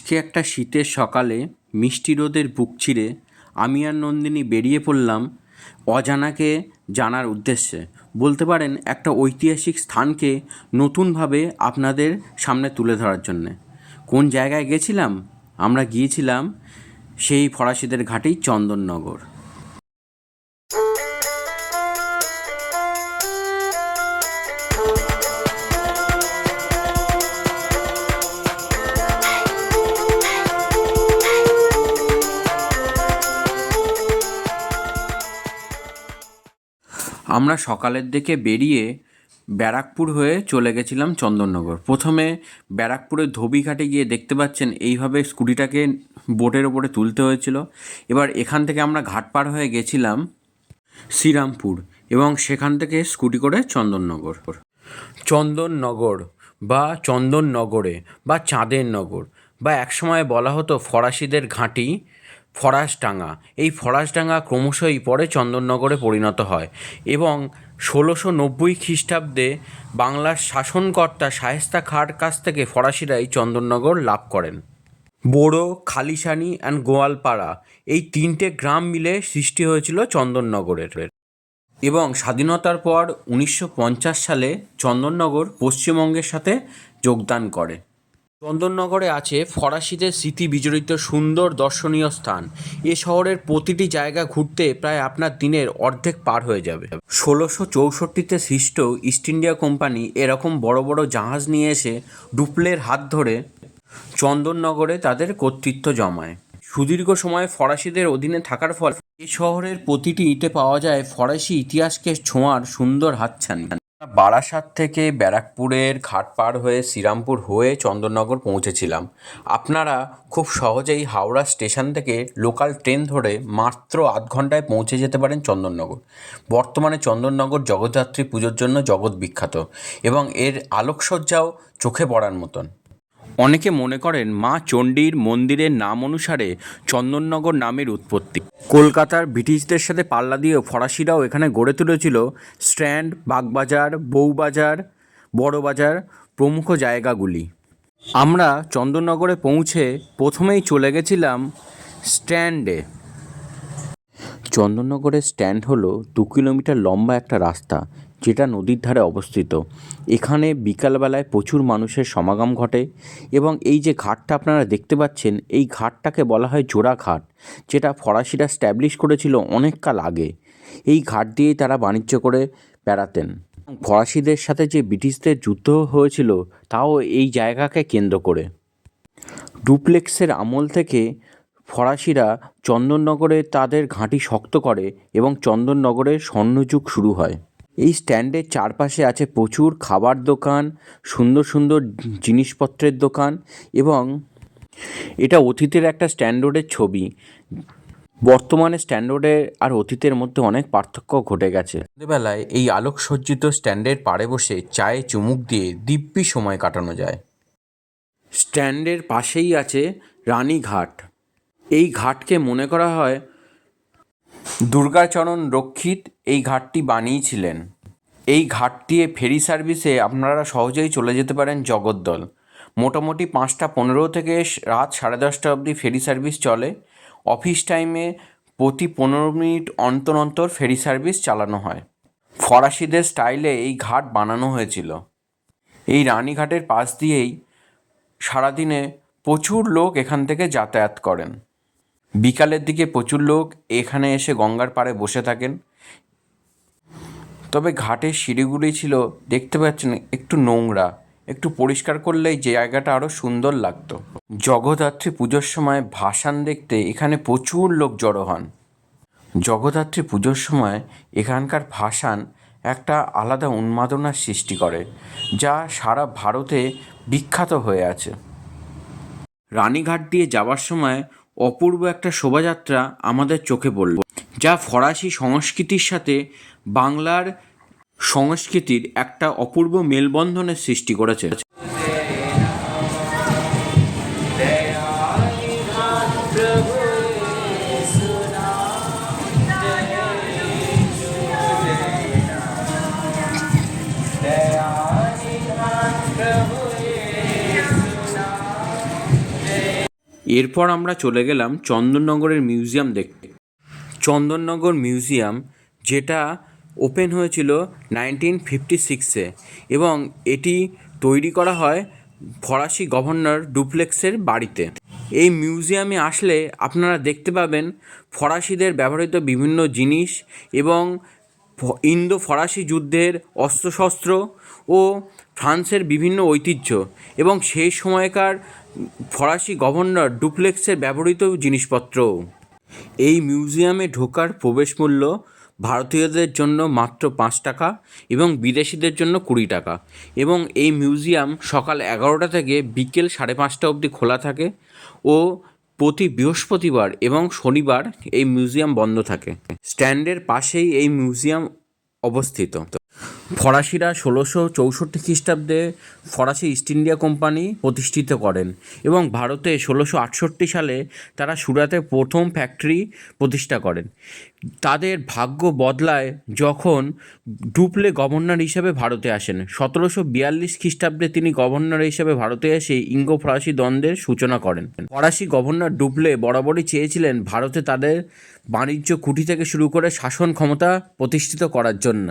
আজকে একটা শীতের সকালে মিষ্টি রোদের বুক চিরে আমি আর নন্দিনী বেরিয়ে পড়লাম অজানাকে জানার উদ্দেশ্যে। বলতে পারেন একটা ঐতিহাসিক স্থানকে নতুনভাবে আপনাদের সামনে তুলে ধরার জন্যে। কোন জায়গায় গেছিলাম? আমরা গিয়েছিলাম সেই ফরাসিদের ঘাঁটি চন্দননগর। আমরা সকালের দিকে বেরিয়ে ব্যারাকপুর হয়ে চলে গেছিলাম চন্দননগর। প্রথমে ব্যারাকপুরের ধোবিঘাটে গিয়ে দেখতে পাচ্ছেন এইভাবে স্কুটিটাকে বোটের ওপরে তুলতে হয়েছিল। এবার এখান থেকে আমরা ঘাট পার হয়ে গেছিলাম শ্রীরামপুর এবং সেখান থেকে স্কুটি করে চন্দননগর। চন্দননগর বা চন্দননগরে বা চাঁদের নগর বা একসময় বলা হতো ফরাসিদের ঘাঁটি ফরাসডাঙ্গা। এই ফরাসডাঙ্গা ক্রমশই পরে চন্দননগরে পরিণত হয় এবং 1690 খ্রিস্টাব্দে বাংলার শাসনকর্তা শায়েস্তা খাঁর কাছ থেকে ফরাসিরা এই চন্দননগর লাভ করেন। বোড়ো, খালিশানি অ্যান্ড গোয়ালপাড়া এই 3টে গ্রাম মিলে সৃষ্টি হয়েছিল চন্দননগরের। এবং স্বাধীনতার পর 1950 সালে চন্দননগর পশ্চিমবঙ্গের সাথে যোগদান করে। চন্দননগরে আছে ফরাসিদের স্মৃতি বিজড়িত সুন্দর দর্শনীয় স্থান। এ শহরের প্রতিটি জায়গা ঘুরতে প্রায় আপনার দিনের অর্ধেক পার হয়ে যাবে। 1664-তে সৃষ্ট ইস্ট ইন্ডিয়া কোম্পানি এরকম বড় বড় জাহাজ নিয়ে এসে ডুপ্লের হাত ধরে চন্দননগরে তাদের কর্তৃত্ব জমায়। সুদীর্ঘ সময় ফরাসিদের অধীনে থাকার ফলে এই শহরের প্রতিটি ইটে পাওয়া যায় ফরাসি ইতিহাসকে ছোঁয়ার সুন্দর হাতছানি। বারাসাত থেকে ব্যারাকপুরের ঘাট পার হয়ে শ্রীরামপুর হয়ে চন্দননগর পৌঁছেছিলাম। আপনারা খুব সহজেই হাওড়া স্টেশন থেকে লোকাল ট্রেন ধরে মাত্র আধ ঘন্টায় পৌঁছে যেতে পারেন চন্দননগর। বর্তমানে চন্দননগর জগদ্ধাত্রী পুজোর জন্য জগৎ বিখ্যাত এবং এর আলোকসজ্জাও চোখে পড়ার মতন। অনেকে মনে করেন মা চণ্ডীর মন্দিরের নাম অনুসারে চন্দননগর নামের উৎপত্তি। কলকাতার ব্রিটিশদের সাথে পাল্লা দিয়ে ফরাসিরাও এখানে গড়ে তুলেছিল স্ট্যান্ড, বাগবাজার, বউবাজার, বড়বাজার প্রমুখ জায়গাগুলি। আমরা চন্দননগরে পৌঁছে প্রথমেই চলে গেছিলাম স্ট্যান্ডে। চন্দননগরের স্ট্যান্ড হলো 2 কিলোমিটার লম্বা একটা রাস্তা যেটা নদীর ধারে অবস্থিত। এখানে বিকালবেলায় প্রচুর মানুষের সমাগম ঘটে এবং এই যে ঘাটটা আপনারা দেখতে পাচ্ছেন এই ঘাটটাকে বলা হয় জোড়াঘাট, যেটা ফরাসিরা স্ট্যাবলিশ করেছিল অনেক কাল আগে। এই ঘাট দিয়েই তারা বাণিজ্য করে বেড়াতেন। ফরাসিদের সাথে যে ব্রিটিশদের যুদ্ধ হয়েছিল তাও এই জায়গাকে কেন্দ্র করে। ডুপ্লেক্সের আমল থেকে ফরাসিরা চন্দননগরে তাদের ঘাঁটি শক্ত করে এবং চন্দননগরের স্বর্ণযুগ শুরু হয়। এই স্ট্যান্ডের চারপাশে আছে প্রচুর খাবার দোকান, সুন্দর সুন্দর জিনিসপত্রের দোকান এবং এটা অতীতের একটা স্ট্যান্ডার্ডের ছবি। বর্তমানে স্ট্যান্ডার্ডের আর অতীতের মধ্যে অনেক পার্থক্য ঘটে গেছে। সন্ধ্যেবেলায় এই আলোকসজ্জিত স্ট্যান্ডের পাড়ে বসে চায়ে চুমুক দিয়ে দিব্যি সময় কাটানো যায়। স্ট্যান্ডের পাশেই আছে রানীঘাট। এই ঘাটকে মনে করা হয় দুর্গাচরণ রক্ষিত এই ঘাটটি বানিয়েছিলেন। এই ঘাট দিয়ে ফেরি সার্ভিসে আপনারা সহজেই চলে যেতে পারেন জগদ্দল। মোটামুটি 5টা 15 থেকে রাত 10:30 অবধি ফেরি সার্ভিস চলে। অফিস টাইমে প্রতি 15 মিনিট অন্তর অন্তর ফেরি সার্ভিস চালানো হয়। ফরাসিদের স্টাইলে এই ঘাট বানানো হয়েছিল। এই রানীঘাটের পাশ দিয়েই সারাদিনে প্রচুর লোক এখান থেকে যাতায়াত করেন। বিকালের দিকে প্রচুর লোক এখানে এসে গঙ্গার পাড়ে বসে থাকেন। তবে ঘাটের সিঁড়িগুলি ছিল দেখতে পাচ্ছেন একটু নোংরা, একটু পরিষ্কার করলেই জায়গাটা আরও সুন্দর লাগতো। জগদ্ধাত্রী পুজোর সময় ভাসান দেখতে এখানে প্রচুর লোক জড়ো হন। জগদ্ধাত্রী পুজোর সময় এখানকার ভাসান একটা আলাদা উন্মাদনার সৃষ্টি করে, যা সারা ভারতে বিখ্যাত হয়ে আছে। রানীঘাট দিয়ে যাওয়ার সময় অপূর্ব একটা শোভাযাত্রা আমাদের চোখে পড়ল, যা ফরাসি সংস্কৃতির সাথে বাংলার সংস্কৃতির একটা অপূর্ব মেলবন্ধনের সৃষ্টি করেছে। এরপর আমরা চলে গেলাম চন্দননগরের মিউজিয়াম দেখতে। চন্দননগর মিউজিয়াম, যেটা ওপেন হয়েছিল 1956-এ এবং এটি তৈরি করা হয় ফরাসি গভর্নর ডুপ্লেক্সের বাড়িতে। এই মিউজিয়ামে আসলে আপনারা দেখতে পাবেন ফরাসিদের ব্যবহৃত বিভিন্ন জিনিস এবং ইন্দো ফরাসি যুদ্ধের অস্ত্রশস্ত্র ও ফ্রান্সের বিভিন্ন ঐতিহ্য এবং সেই সময়কার ফরাসি গভর্নর ডুপ্লেক্সের ব্যবহৃত জিনিসপত্র। এই মিউজিয়ামে ঢোকার প্রবেশ মূল্য ভারতীয়দের জন্য মাত্র 5 টাকা এবং বিদেশিদের জন্য 20 টাকা এবং এই মিউজিয়াম সকাল 11টা থেকে বিকেল 5:30 অবধি খোলা থাকে ও প্রতি বৃহস্পতিবার এবং শনিবার এই মিউজিয়াম বন্ধ থাকে। স্ট্যান্ডের পাশেই এই মিউজিয়াম অবস্থিত। ফরাসিরা 1664 খ্রিস্টাব্দে ফরাসি ইস্ট ইন্ডিয়া কোম্পানি প্রতিষ্ঠিত করেন এবং ভারতে 1668 সালে তারা সুরাতে প্রথম ফ্যাক্টরি প্রতিষ্ঠা করেন। তাদের ভাগ্য বদলায় যখন ডুপ্লে গভর্নর হিসেবে ভারতে আসেন। 1742 খ্রিস্টাব্দে তিনি গভর্নর হিসেবে ভারতে এসে ইঙ্গো ফরাসি দ্বন্দ্বের সূচনা করেন। ফরাসি গভর্নর ডুপ্লে বরাবরই চেয়েছিলেন ভারতে তাদের বাণিজ্য কুঠি থেকে শুরু করে শাসন ক্ষমতা প্রতিষ্ঠিত করার জন্য।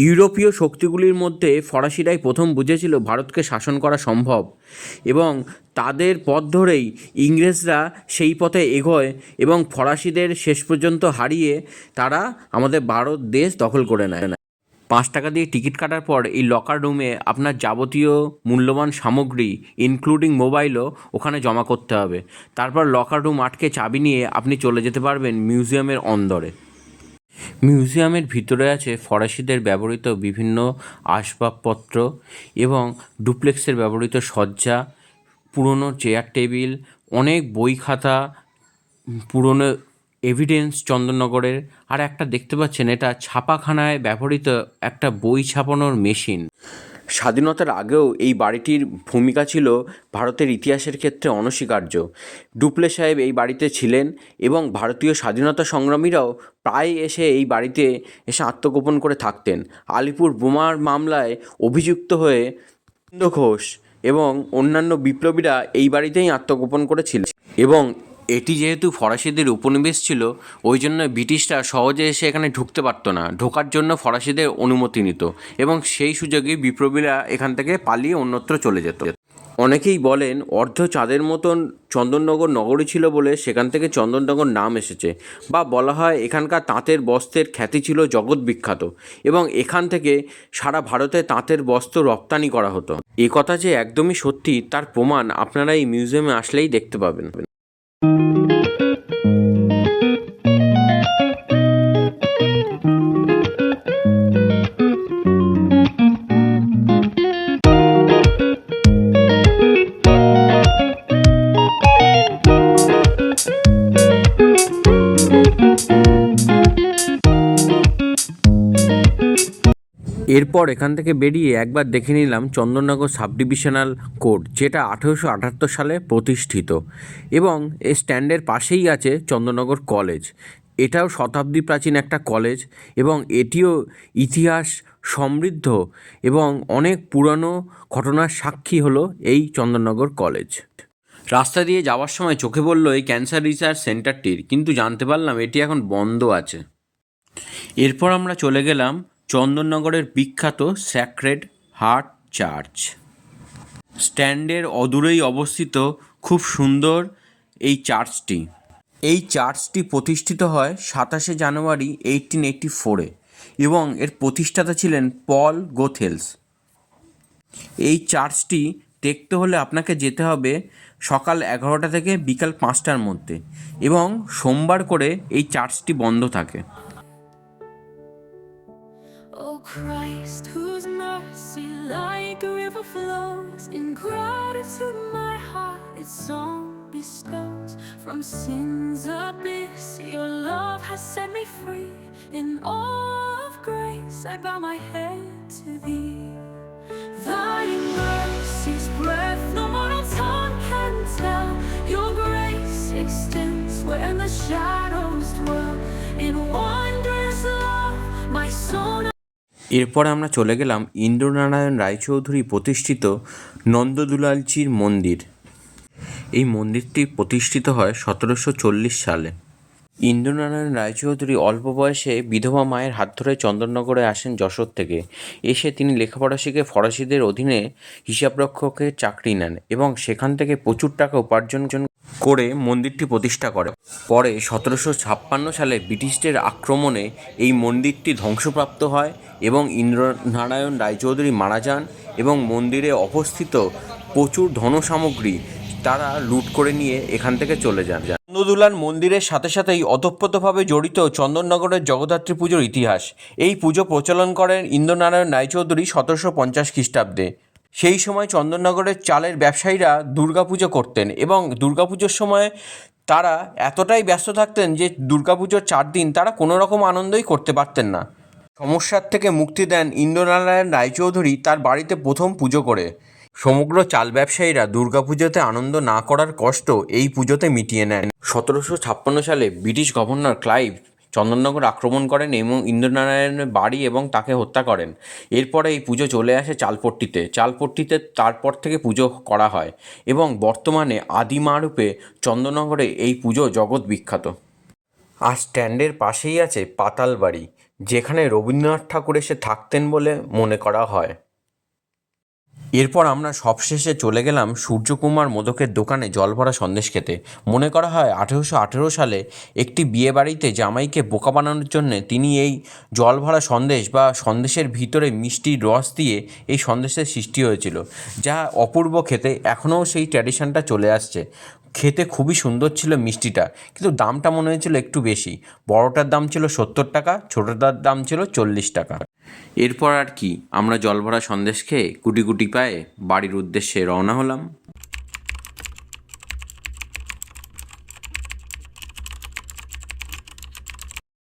ইউরোপীয় শক্তিগুলির মধ্যে ফরাসিরাই প্রথম বুঝেছিল ভারতকে শাসন করা সম্ভব এবং তাদের পথ ধরেই ইংরেজরা সেই পথে এগোয় এবং ফরাসিদের শেষ পর্যন্ত হারিয়ে তারা আমাদের ভারত দেশ দখল করে নেয়। 5 টাকা দিয়ে টিকিট কাটার পর এই লকার রুমে আপনার যাবতীয় মূল্যবান সামগ্রী ইনক্লুডিং মোবাইলও ওখানে জমা করতে হবে। তারপর লকার রুম আটকে চাবি নিয়ে আপনি চলে যেতে পারবেন মিউজিয়ামের অন্দরে। মিউজিয়ামের ভিতরে আছে ফরাসিদের ব্যবহৃত বিভিন্ন আসবাবপত্র এবং ডুপ্লেক্সের ব্যবহৃত সজ্জা, পুরনো চেয়ার টেবিল, অনেক বই খাতা, পুরনো এভিডেন্স চন্দননগরের। আর একটা দেখতে পাচ্ছেন, এটা ছাপাখানায় ব্যবহৃত একটা বই ছাপানোর মেশিন। স্বাধীনতার আগেও এই বাড়িটির ভূমিকা ছিল ভারতের ইতিহাসের ক্ষেত্রে অনস্বীকার্য। ডুপ্লে সাহেব এই বাড়িতে ছিলেন এবং ভারতীয় স্বাধীনতা সংগ্রামীরাও প্রায় এসে এই বাড়িতে এসে আত্মগোপন করে থাকতেন। আলিপুর বোমার মামলায় অভিযুক্ত হয়ে গোবিন্দ ঘোষ এবং অন্যান্য বিপ্লবীরা এই বাড়িতেই আত্মগোপন করেছিলেন এবং এটি যেহেতু ফরাসিদের উপনিবেশ ছিল, ওই জন্য ব্রিটিশরা সহজে এসে এখানে ঢুকতে পারতো না। ঢোকার জন্য ফরাসিদের অনুমতি নিত এবং সেই সুযোগেই বিপ্লবীরা এখান থেকে পালিয়ে অন্যত্র চলে যেত। অনেকেই বলেন অর্ধ চাঁদের মতন চন্দননগর নগরী ছিল বলে সেখান থেকে চন্দননগর নাম এসেছে, বা বলা হয় এখানকার তাঁতের বস্ত্রের খ্যাতি ছিল জগৎ বিখ্যাত এবং এখান থেকে সারা ভারতে তাঁতের বস্ত্র রপ্তানি করা হতো। এ কথা যে একদমই সত্যি তার প্রমাণ আপনারা এই মিউজিয়ামে আসলেই দেখতে পাবেন। এরপর এখান থেকে বেরিয়ে একবার দেখে নিলাম চন্দননগর সাব ডিভিশনাল কোর্ট, যেটা 1878 সালে প্রতিষ্ঠিত এবং এই স্ট্যান্ডের পাশেই আছে চন্দননগর কলেজ। এটাও শতাব্দী প্রাচীন একটা কলেজ এবং এটিও ইতিহাস সমৃদ্ধ এবং অনেক পুরনো ঘটনার সাক্ষী হলো এই চন্দননগর কলেজ। রাস্তা দিয়ে যাওয়ার সময় চোখে পড়ল এই ক্যান্সার রিসার্চ সেন্টারটির, কিন্তু জানতে পারলাম এটি এখন বন্ধ আছে। এরপর আমরা চলে গেলাম চন্দননগরের বিখ্যাত স্যাক্রেড হার্ট চার্চ। স্ট্যান্ডের অদূরেই অবস্থিত খুব সুন্দর এই চার্চটি। এই চার্চটি প্রতিষ্ঠিত হয় 27শে জানুয়ারি 1884-এ এবং এর প্রতিষ্ঠাতা ছিলেন পল গোথেলস। এই চার্চটি দেখতে হলে আপনাকে যেতে হবে সকাল 11টা থেকে বিকাল 5টার মধ্যে এবং সোমবার করে এই চার্চটি বন্ধ থাকে। Oh Christ, whose mercy like a river flows, in gratitude my heart its song bestows. From sin's abyss your love has set me free. In awe of grace I bow my head to thee. Thy mercy's breath no mortal tongue can tell. Your grace extends where the shadows dwell. In wondrous love my soul. এরপর আমরা চলে গেলাম ইন্দ্রনারায়ণ রায়চৌধুরী প্রতিষ্ঠিত নন্দদুলালজির মন্দির। এই মন্দিরটি প্রতিষ্ঠিত হয় 1740 সালে। ইন্দ্রনারায়ণ রায়চৌধুরী অল্প বয়সে বিধবা মায়ের হাত ধরে চন্দননগরে আসেন যশোর থেকে। এসে তিনি লেখাপড়া শিখে ফরাসিদের অধীনে হিসাবরক্ষকের চাকরি নেন এবং সেখান থেকে প্রচুর টাকা উপার্জন করে মন্দিরটি প্রতিষ্ঠা করে। পরে 1756 সালে ব্রিটিশদের আক্রমণে এই মন্দিরটি ধ্বংসপ্রাপ্ত হয় এবং ইন্দ্রনারায়ণ রায়চৌধুরী মারা যান এবং মন্দিরে অবস্থিত প্রচুর ধনসামগ্রী তারা লুট করে নিয়ে এখান থেকে চলে যান। চন্দ্রদুলার মন্দিরের সাথে সাথেই ওতপ্রোতভাবে জড়িত চন্দননগরের জগদ্ধাত্রী পুজোর ইতিহাস। এই পুজো প্রচলন করেন ইন্দ্রনারায়ণ রায়চৌধুরী 1750 খ্রিস্টাব্দে। সেই সময় চন্দননগরের চালের ব্যবসায়ীরা দুর্গাপুজো করতেন এবং দুর্গাপুজোর সময় তারা এতটাই ব্যস্ত থাকতেন যে দুর্গাপুজোর 4 দিন তারা কোনো রকম আনন্দই করতে পারতেন না। সমস্যার থেকে মুক্তি দেন ইন্দ্রনারায়ণ রায়চৌধুরী তার বাড়িতে প্রথম পুজো করে। সমগ্র চাল ব্যবসায়ীরা দুর্গাপুজোতে আনন্দ না করার কষ্ট এই পুজোতে মিটিয়ে নেন। 1756 সালে ব্রিটিশ গভর্নর ক্লাইভ চন্দননগর আক্রমণ করেন এবং ইন্দ্রনারায়ণের বাড়ি এবং তাকে হত্যা করেন। এরপরে এই পুজো চলে আসে চালপট্টিতে তারপর থেকে পুজো করা হয় এবং বর্তমানে আদিমা রূপে চন্দননগরে এই পুজো জগৎ বিখ্যাত। আর স্ট্যান্ডের পাশেই আছে পাতাল বাড়ি, যেখানে রবীন্দ্রনাথ ঠাকুর এসে থাকতেন বলে মনে করা হয়। এরপর আমরা সবশেষে চলে গেলাম সূর্যকুমার মোদকের দোকানে জল ভরা সন্দেশ খেতে। মনে করা হয় 1818 সালে একটি বিয়েবাড়িতে জামাইকে বোকা বানানোর জন্যে তিনি এই জল ভরা সন্দেশ বা সন্দেশের ভিতরে মিষ্টির রস দিয়ে এই সন্দেশের সৃষ্টি হয়েছিল, যা অপূর্ব খেতে। এখনও সেই ট্র্যাডিশনটা চলে আসছে। খেতে খুবই সুন্দর ছিল মিষ্টিটা, কিন্তু দামটা মনে হয়েছিল একটু বেশি। বড়টার দাম ছিল 70 টাকা, ছোটোটার দাম ছিল 40 টাকা। এরপর আর কি, আমরা জলভরা সন্দেশ খেয়ে গুটি গুটি পায়ে বাড়ির উদ্দেশ্যে রওনা হলাম।